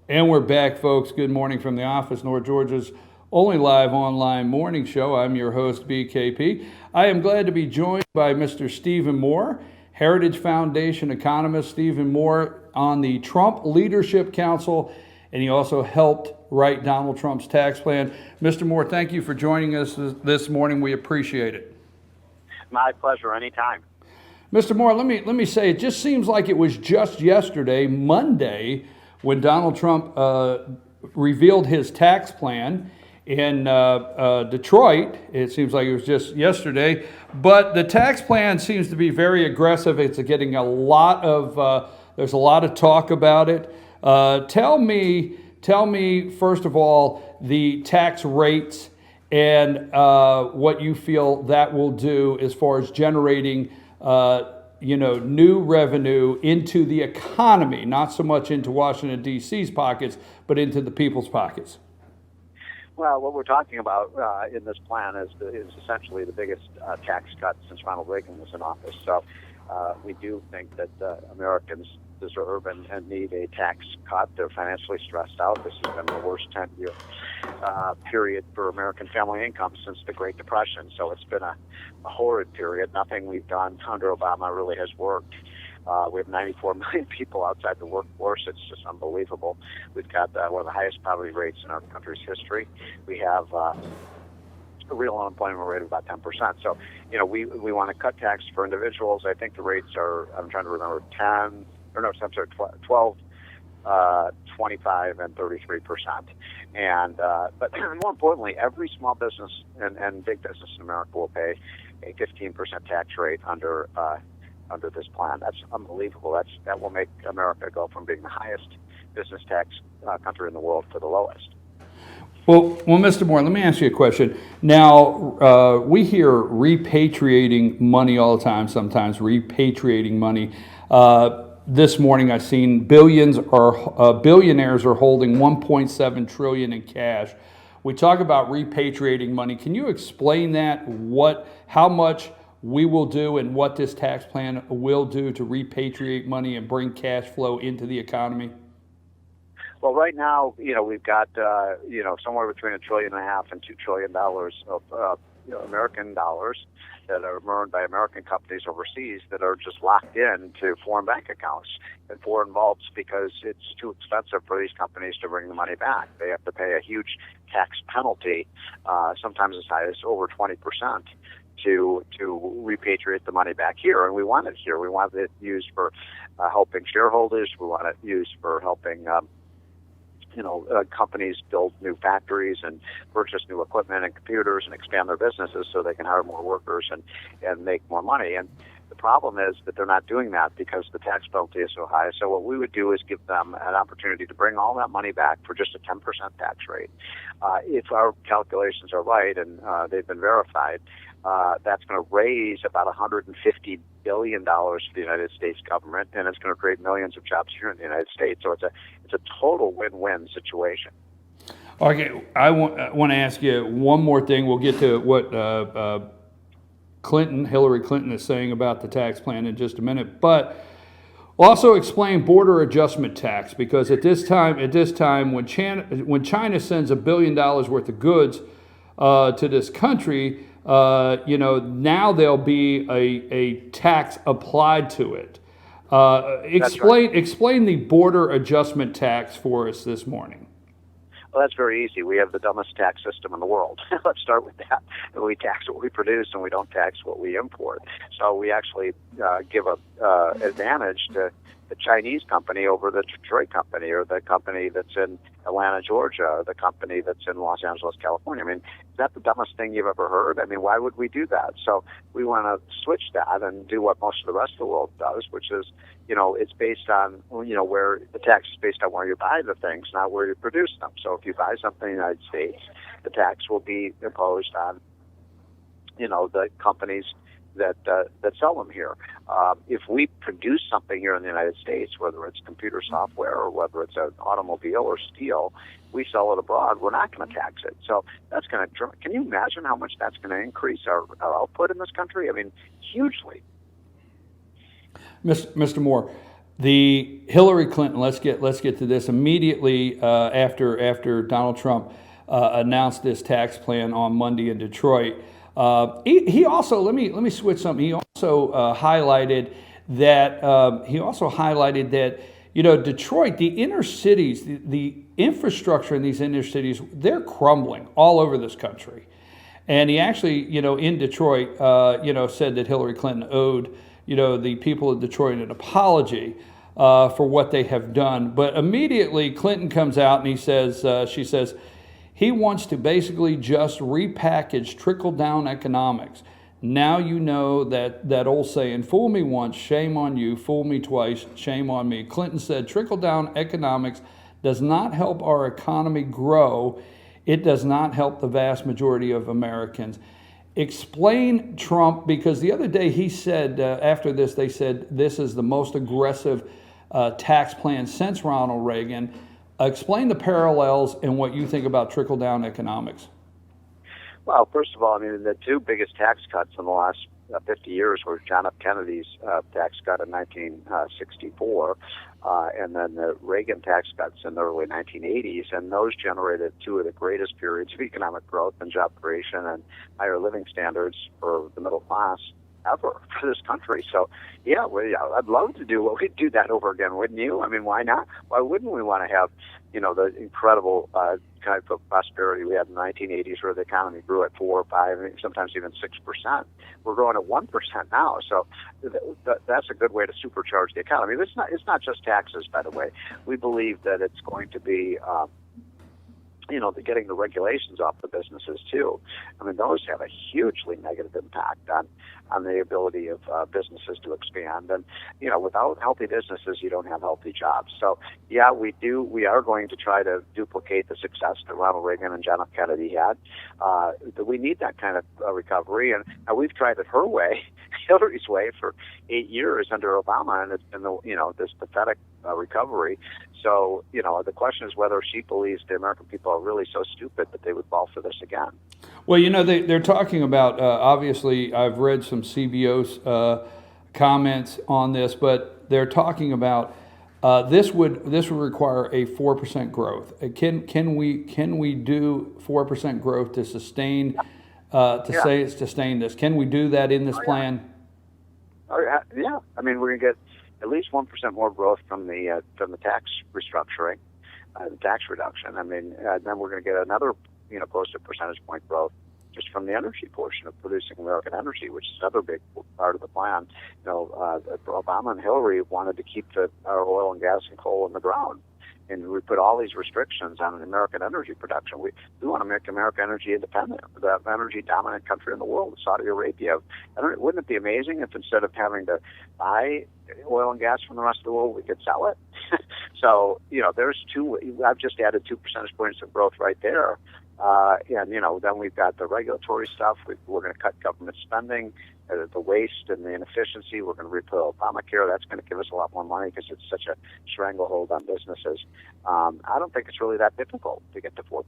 And we're back, folks. Good morning from the office, North Georgia's only live online morning show. I'm your host, BKP. I am glad to be joined by Mr. Stephen Moore, Heritage Foundation economist. Stephen Moore on the Trump Leadership Council, and he also helped write Donald Trump's tax plan. Mr. Moore, thank you for joining us this morning. We appreciate it. My pleasure, anytime. Mr. Moore, let me say, it just seems like it was just yesterday, Monday, when Donald Trump revealed his tax plan in Detroit. It seems like it was just yesterday, but the tax plan seems to be very aggressive. It's getting there's a lot of talk about it. Tell me first of all the tax rates and what you feel that will do as far as generating new revenue into the economy, not so much into Washington, D.C.'s pockets, but into the people's pockets. Well, what we're talking about in this plan is essentially the biggest tax cut since Ronald Reagan was in office. So we do think that Americans deserve and need a tax cut. They're financially stressed out. This has been the worst 10-year period for American family income since the Great Depression. So it's been a horrid period. Nothing we've done under Obama really has worked. We have 94 million people outside the workforce. It's just unbelievable. We've got one of the highest poverty rates in our country's history. We have a real unemployment rate of about 10%. So, we want to cut taxes for individuals. I think the rates are, I'm trying to remember, 12, 25, and 33%. And but more importantly, every small business and big business in America will pay a 15% tax rate under this plan. That's unbelievable. That will make America go from being the highest business tax country in the world to the lowest. Well, Mr. Moore, let me ask you a question. Now, we hear repatriating money all the time, sometimes repatriating money. This morning I've seen billionaires are holding $1.7 trillion in cash. We talk about repatriating money. Can you explain that, how much we will do and what this tax plan will do to repatriate money and bring cash flow into the economy? Well, right now, we've got, somewhere between $1.5 trillion and $2 trillion of American dollars that are earned by American companies overseas that are just locked in to foreign bank accounts and foreign vaults because it's too expensive for these companies to bring the money back. They have to pay a huge tax penalty, sometimes as high as over 20%. To repatriate the money back here, and we want it here. We want it used for helping shareholders. We want it used for helping companies build new factories and purchase new equipment and computers and expand their businesses so they can hire more workers and make more money. And the problem is that they're not doing that because the tax penalty is so high. So what we would do is give them an opportunity to bring all that money back for just a 10% tax rate. If our calculations are right, and they've been verified, that's going to raise about $150 billion for the United States government, and it's going to create millions of jobs here in the United States. So it's a total win-win situation. Okay, I want to ask you one more thing. We'll get to what Hillary Clinton is saying about the tax plan in just a minute, but also explain border adjustment tax, because at this time when China sends $1 billion worth of goods to this country, now there'll be a tax applied to it. Explain the border adjustment tax for us this morning. Well, that's very easy. We have the dumbest tax system in the world. Let's start with that. We tax what we produce, and we don't tax what we import. So we actually give a advantage to the Chinese company over the Detroit company, or the company that's in Atlanta, Georgia, or the company that's in Los Angeles, California. I mean, is that the dumbest thing you've ever heard? I mean, why would we do that? So we want to switch that and do what most of the rest of the world does, which is, it's based on, where the tax is based on where you buy the things, not where you produce them. So if you buy something in the United States, the tax will be imposed on, the companies that sell them here. If we produce something here in the United States, whether it's computer software or whether it's an automobile or steel, we sell it abroad, we're not going to tax it. So that's going to, can you imagine how much that's going to increase our output in this country? I mean, hugely. Mr. Moore, The Hillary Clinton. Let's get to this immediately after Donald Trump announced this tax plan on Monday in Detroit. He also let me switch something. He also highlighted that Detroit, the inner cities, the infrastructure in these inner cities, they're crumbling all over this country. And he actually, in Detroit, said that Hillary Clinton owed, the people of Detroit an apology for what they have done. But immediately Clinton comes out and she says, he wants to basically just repackage trickle-down economics. Now you know that old saying, fool me once, shame on you, fool me twice, shame on me. Clinton said trickle-down economics does not help our economy grow. It does not help the vast majority of Americans. Explain Trump, because the other day he said, after this, they said this is the most aggressive tax plan since Ronald Reagan. Explain the parallels and what you think about trickle-down economics. Well, first of all, the two biggest tax cuts in the last 50 years were John F. Kennedy's tax cut in 1964, and then the Reagan tax cuts in the early 1980s, and those generated two of the greatest periods of economic growth and job creation and higher living standards for the middle class ever for this country. So, yeah, I'd love to do that over again, wouldn't you? Why not? Why wouldn't we want to have, the incredible kind of prosperity we had in the 1980s, where the economy grew at 4 or 5, sometimes even 6%. We're growing at 1% now. So that's a good way to supercharge the economy. It's not just taxes, by the way. We believe that it's going to be getting the regulations off the businesses too. Those have a hugely negative impact on the ability of businesses to expand. And, without healthy businesses, you don't have healthy jobs. So, yeah, we are going to try to duplicate the success that Ronald Reagan and John F. Kennedy had. We need that kind of recovery. And we've tried it her way, Hillary's way, for 8 years under Obama, and it's been this pathetic recovery. So, the question is whether she believes the American people are really so stupid that they would fall for this again. Well, they're talking about, obviously, I've read some CBO's comments on this, but they're talking about this would require a 4% growth. Can we do 4% growth to sustain sustain this? Can we do that in this plan? Yeah. We're going to get at least 1% more growth from the tax restructuring, the tax reduction. And then we're going to get another, close to percentage point growth just from the energy portion of producing American energy, which is another big part of the plan. Obama and Hillary wanted to keep our oil and gas and coal in the ground. And we put all these restrictions on American energy production. We want to make America energy independent, the energy dominant country in the world, Saudi Arabia. Wouldn't it be amazing if instead of having to buy oil and gas from the rest of the world, we could sell it? So, there's I've just added 2 percentage points of growth right there. And, then we've got the regulatory stuff. We're going to cut government spending, the waste and the inefficiency. We're going to repeal Obamacare. That's going to give us a lot more money because it's such a stranglehold on businesses. I don't think it's really that difficult to get to 4%.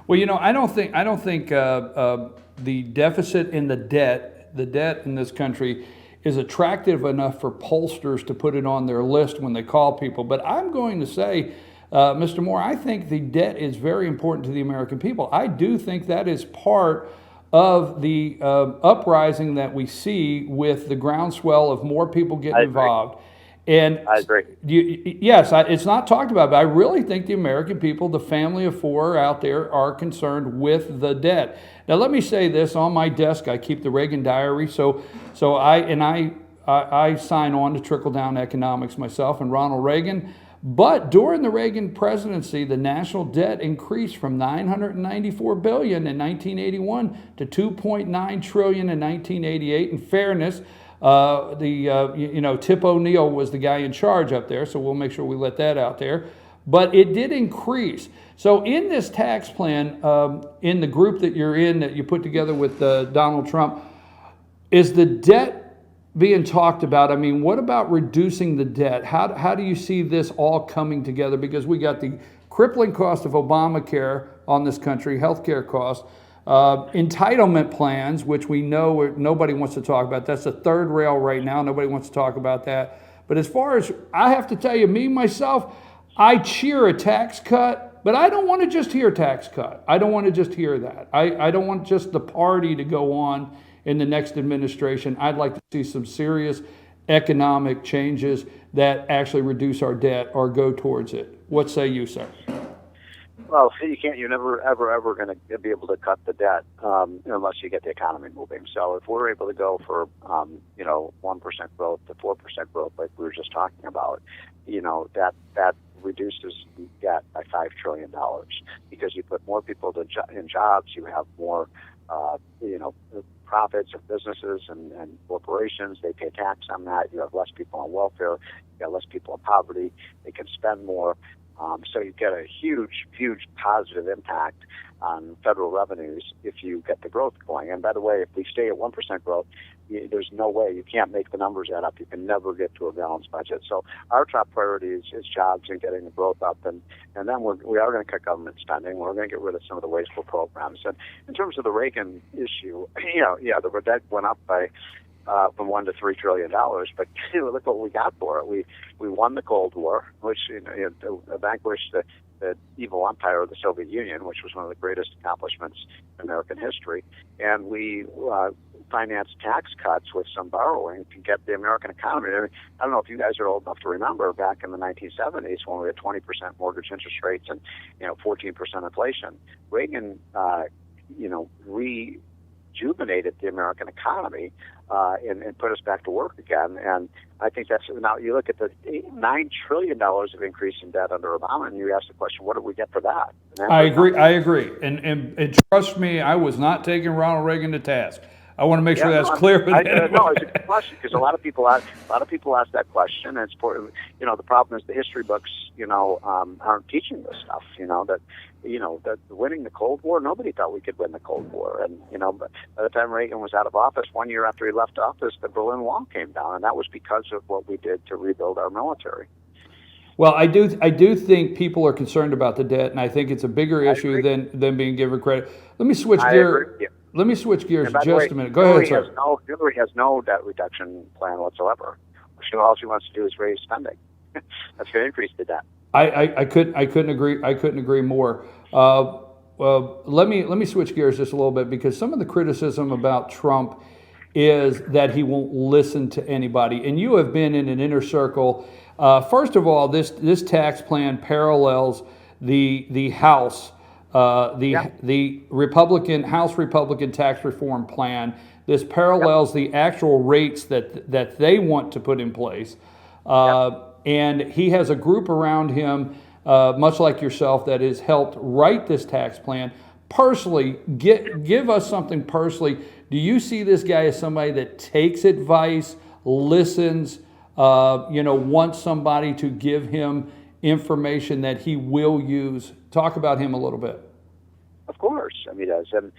Well, I don't think the deficit and the debt in this country is attractive enough for pollsters to put it on their list when they call people. But I'm going to say, Mr. Moore, I think the debt is very important to the American people. I do think that is part of the uprising that we see with the groundswell of more people getting involved. And I agree. It's not talked about, but I really think the American people, the family of four out there, are concerned with the debt. Now, let me say this: on my desk, I keep the Reagan Diary. So I sign on to trickle-down economics myself and Ronald Reagan. But during the Reagan presidency, the national debt increased from $994 billion in 1981 to $2.9 trillion in 1988. In fairness, Tip O'Neill was the guy in charge up there, so we'll make sure we let that out there. But it did increase. So in this tax plan, in the group that you're in, that you put together with Donald Trump, is the debt being talked about? What about reducing the debt? How do you see this all coming together? Because we got the crippling cost of Obamacare on this country, healthcare costs, entitlement plans, which we know nobody wants to talk about. That's the third rail right now. Nobody wants to talk about that. But as far as, I have to tell you, me, myself, I cheer a tax cut, but I don't want to just hear tax cut. I don't want to just hear that. I don't want just the party to go on in the next administration. I'd like to see some serious economic changes that actually reduce our debt or go towards it. What say you, sir? Well, you can't. You're never, ever going to be able to cut the debt unless you get the economy moving. So if we're able to go for 1% growth to 4% growth, like we were just talking about, that reduces debt by $5 trillion because you put more people in jobs, you have more, profits of businesses and corporations. They pay tax on that. You have less people on welfare. You got less people in poverty. They can spend more. So you get a huge, huge positive impact on federal revenues if you get the growth going. And by the way, if we stay at 1% growth, there's no way, you can't make the numbers add up. You can never get to a balanced budget. So our top priority is jobs and getting the growth up. And then we are going to cut government spending. We're going to get rid of some of the wasteful programs. And in terms of the Reagan issue, the debt went up by from $1 to $3 trillion, but look what we got for it. We won the Cold War, which vanquished the evil empire of the Soviet Union, which was one of the greatest accomplishments in American history, and we financed tax cuts with some borrowing to get the American economy. I don't know if you guys are old enough to remember back in the 1970s when we had 20% mortgage interest rates and 14% inflation. Reagan, rejuvenated the American economy and put us back to work again. And I think that's, now you look at the $9 trillion of increase in debt under Obama, and you ask the question, what did we get for that? I agree. And trust me, I was not taking Ronald Reagan to task. I want to make sure that's clear. No, it's a good question because a lot of people ask that question. And it's the problem is the history books, aren't teaching this stuff. That winning the Cold War, nobody thought we could win the Cold War. And but by the time Reagan was out of office, 1 year after he left office, the Berlin Wall came down, and that was because of what we did to rebuild our military. Well, I do think people are concerned about the debt, and I think it's a bigger issue than being given credit. Let me switch gears. Let me switch gears just a minute. Go ahead, sir. Hillary has no debt reduction plan whatsoever. All she wants to do is raise spending. That's going to increase the debt. I couldn't agree more. Let me switch gears just a little bit because some of the criticism about Trump is that he won't listen to anybody. And you have been in an inner circle. First of all, this tax plan parallels the House. The House Republican tax reform plan. This parallels the actual rates that they want to put in place. And he has a group around him, much like yourself, that has helped write this tax plan. Personally, give us something personally. Do you see this guy as somebody that takes advice, listens, wants somebody to give him information that he will use? Talk about him a little bit. Of course, he does. And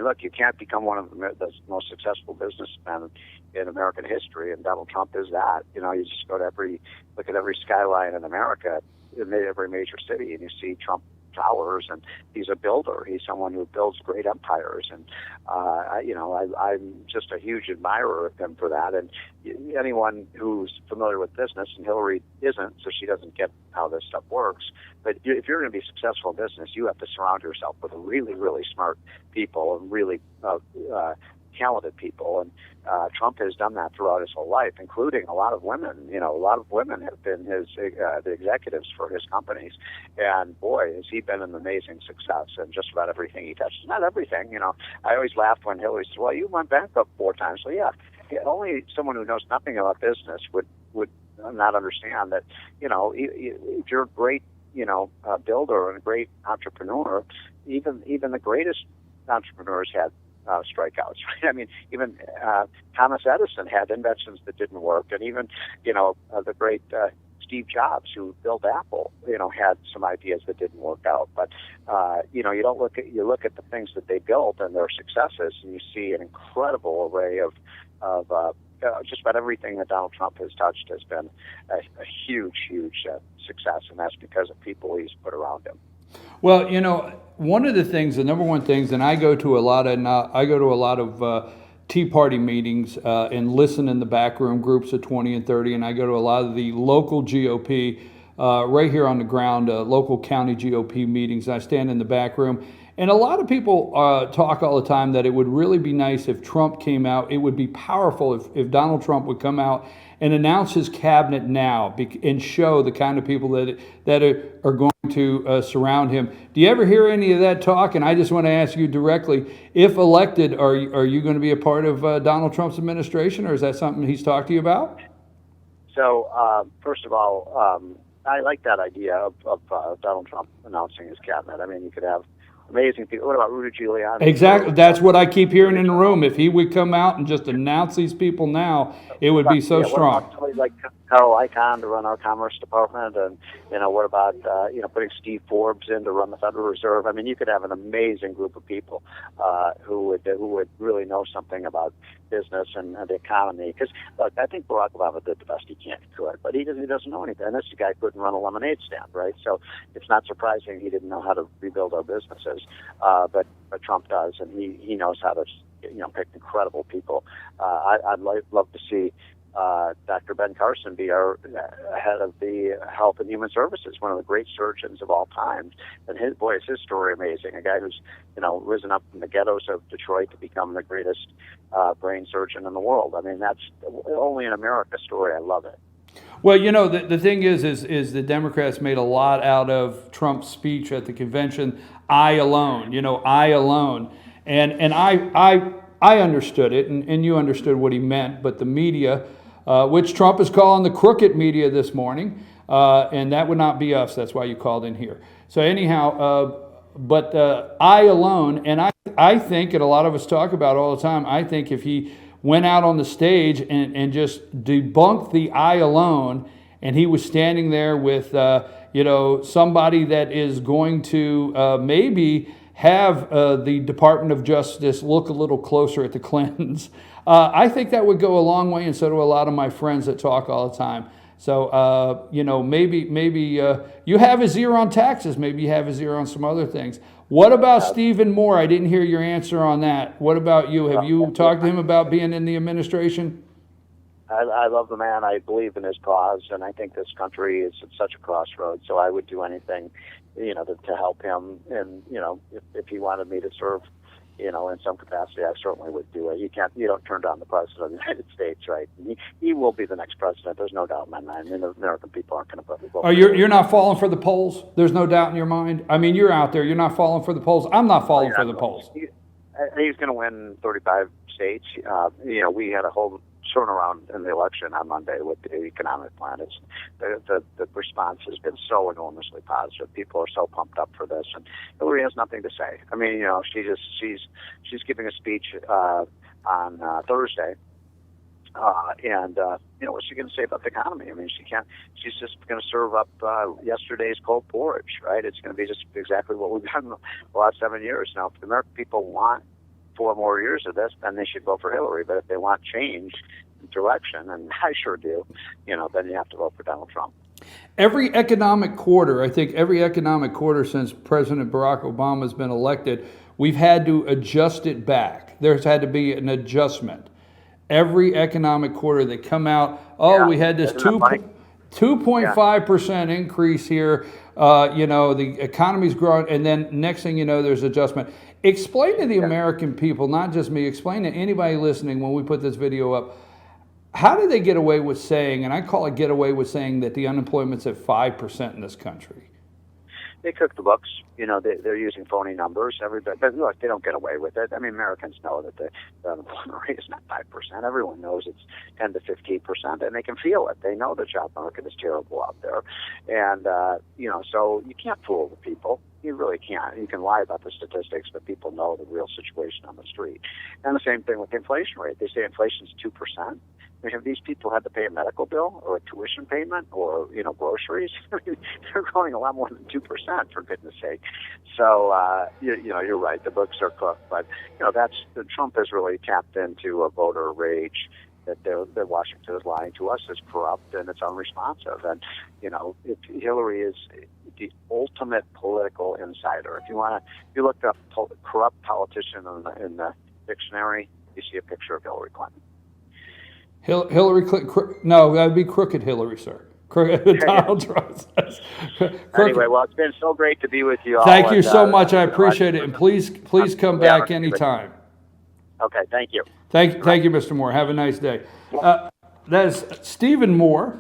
look, you can't become one of the most successful businessmen in American history, and Donald Trump is that. You just look at every skyline in America, in every major city, and you see Trump towers, and he's a builder. He's someone who builds great empires, and I'm just a huge admirer of him for that. And anyone who's familiar with business, and Hillary isn't, so she doesn't get how this stuff works. But if you're going to be successful in business, you have to surround yourself with really, really smart people and really talented people. And Trump has done that throughout his whole life, including a lot of women. A lot of women have been the executives for his companies. And boy, has he been an amazing success in just about everything he touches. Not everything, I always laughed when Hillary said, "Well, you went bankrupt 4 times." So yeah, only someone who knows nothing about business would not understand that. If you're a great builder and a great entrepreneur, even the greatest entrepreneurs had strikeouts. Right? Even Thomas Edison had inventions that didn't work, and even the great Steve Jobs, who built Apple, had some ideas that didn't work out. But you look at the things that they built and their successes, and you see an incredible array of just about everything that Donald Trump has touched has been a huge success, and that's because of people he's put around him. Well, one of the things, the number one things, and I go to a lot of Tea Party meetings and listen in the back room, groups of 20 and 30, and I go to a lot of the local GOP, right here on the ground, local county GOP meetings. And I stand in the back room, and a lot of people talk all the time that it would really be nice if Trump came out. It would be powerful if Donald Trump would come out and announce his cabinet now and show the kind of people that are going to surround him. Do you ever hear any of that talk? And I just want to ask you directly, if elected, are you going to be a part of Donald Trump's administration, or is that something he's talked to you about? So, first of all, I like that idea of Donald Trump announcing his cabinet. I mean, you could have amazing people. What about Rudy Giuliani? Exactly. That's what I keep hearing in the room. If he would come out and just announce these people now, it would be so strong. What about somebody like Carl Icahn to run our Commerce Department, and what about putting Steve Forbes in to run the Federal Reserve? I mean, you could have an amazing group of people who would really know something about business and the economy. Because look, I think Barack Obama did the best he could, but he doesn't know anything. And this guy couldn't run a lemonade stand, right? So it's not surprising he didn't know how to rebuild our businesses. But Trump does, and he knows how to pick incredible people. I'd love to see Dr. Ben Carson be our head of the Health and Human Services, one of the great surgeons of all time. And his story amazing. A guy who's risen up from the ghettos of Detroit to become the greatest brain surgeon in the world. I mean, that's only an America story. I love it. Well, the thing is the Democrats made a lot out of Trump's speech at the convention. I alone, I alone, and I understood it, and you understood what he meant. But the media, which Trump is calling the crooked media this morning, and that would not be us. That's why you called in here. So anyhow, but I alone, and I think, and a lot of us talk about all the time, I think if he went out on the stage and just debunked the I alone, and he was standing there with somebody that is going to maybe have the Department of Justice look a little closer at the Clintons. I think that would go a long way, and so do a lot of my friends that talk all the time. So, maybe you have his ear on taxes. Maybe you have his ear on some other things. What about Stephen Moore? I didn't hear your answer on that. What about you? Have you talked to him about being in the administration? I love the man. I believe in his cause, and I think this country is at such a crossroads. So I would do anything, to help him. And if he wanted me to serve, in some capacity, I certainly would do it. You don't turn down the president of the United States, right? He will be the next president. There's no doubt in my mind. The American people aren't going to vote. Oh, you're not falling for the polls? There's no doubt in your mind? I mean, you're out there. You're not falling for the polls. I'm not falling for the polls. He's going to win 35 states. We had a whole turnaround in the election on Monday with the economic plan. It's the response has been so enormously positive. People are so pumped up for this, and Hillary has nothing to say. I mean, she's giving a speech on Thursday, and what's she going to say about the economy? I mean, she can't. She's just going to serve up yesterday's cold porridge, right? It's going to be just exactly what we've done the last 7 years. Now, if the American people want 4 more years of this, then they should vote for Hillary. But if they want change, direction, and I sure do, then you have to vote for Donald Trump. Every economic quarter, I think every economic quarter since President Barack Obama has been elected, we've had to adjust it back. There's had to be an adjustment. Every economic quarter they come out, we had this 2.5% increase here. The economy's growing, and then next thing you know, there's adjustment. Explain to the American people, not just me, explain to anybody listening when we put this video up, how did they get away with saying, and I call it get away with saying, that the unemployment's at 5% in this country? They cook the books. They're using phony numbers. But look, they don't get away with it. I mean, Americans know that the unemployment rate is not 5%. Everyone knows it's 10 to 15%, and they can feel it. They know the job market is terrible out there, and so you can't fool the people. You really can't. You can lie about the statistics, but people know the real situation on the street. And the same thing with the inflation rate. They say inflation's 2%. Have these people had to pay a medical bill or a tuition payment or groceries? I mean, they're growing a lot more than 2%, for goodness sake. So you're right. The books are cooked, but Trump has really tapped into a voter rage that Washington is lying to us, is corrupt, and it's unresponsive. And if Hillary is the ultimate political insider. If you look up corrupt politician in the dictionary, you see a picture of Hillary Clinton. Hillary Clinton, no, that would be crooked Hillary, sir. Donald Trump. Anyway, well, it's been so great to be with you all. Thank you so much. I appreciate it. And please come back anytime. Okay, thank you. Thank you, Mr. Moore. Have a nice day. That is Stephen Moore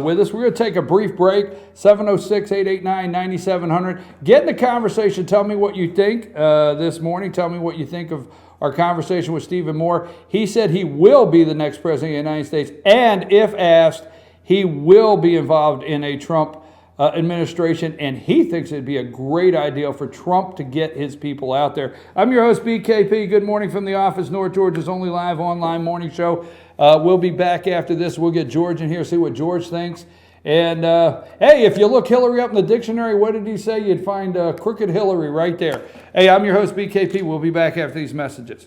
with us. We're going to take a brief break. 706-889-9700. Get in the conversation. Tell me what you think this morning. Tell me what you think of our conversation with Stephen Moore. He said he will be the next president of the United States, and if asked, he will be involved in a Trump administration, and he thinks it'd be a great idea for Trump to get his people out there. I'm your host, BKP. Good morning from the office, North Georgia's only live online morning show. We'll be back after this. We'll get George in here, see what George thinks. And, hey, if you look Hillary up in the dictionary, what did he say? You'd find crooked Hillary right there. Hey, I'm your host, BKP. We'll be back after these messages.